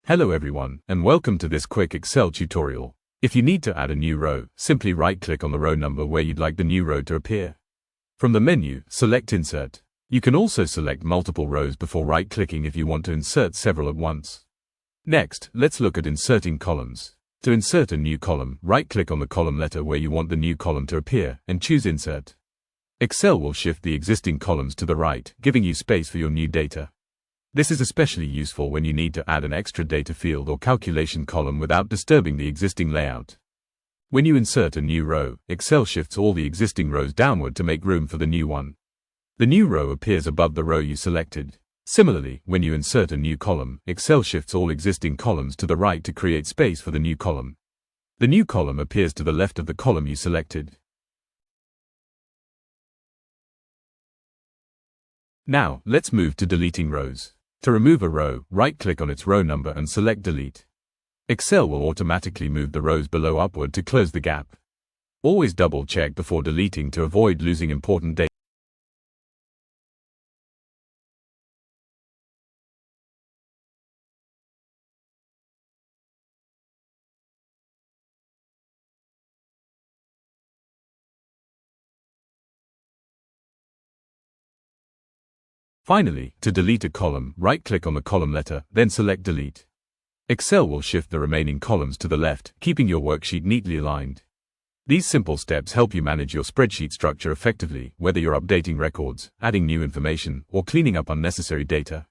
Hello everyone, and welcome to this quick Excel tutorial. If you need to add a new row, simply right-click on the row number where you'd like the new row to appear. From the menu, select Insert. You can also select multiple rows before right-clicking if you want to insert several at once. Next, let's look at inserting columns. To insert a new column, right-click on the column letter where you want the new column to appear, and choose Insert. Excel will shift the existing columns to the right, giving you space for your new data. This is especially useful when you need to add an extra data field or calculation column without disturbing the existing layout. When you insert a new row, Excel shifts all the existing rows downward to make room for the new one. The new row appears above the row you selected. Similarly, when you insert a new column, Excel shifts all existing columns to the right to create space for the new column. The new column appears to the left of the column you selected. Now, let's move to deleting rows. To remove a row, right-click on its row number and select Delete. Excel will automatically move the rows below upward to close the gap. Always double-check before deleting to avoid losing important data. Finally, to delete a column, right-click on the column letter, then select Delete. Excel will shift the remaining columns to the left, keeping your worksheet neatly aligned. These simple steps help you manage your spreadsheet structure effectively, whether you're updating records, adding new information, or cleaning up unnecessary data.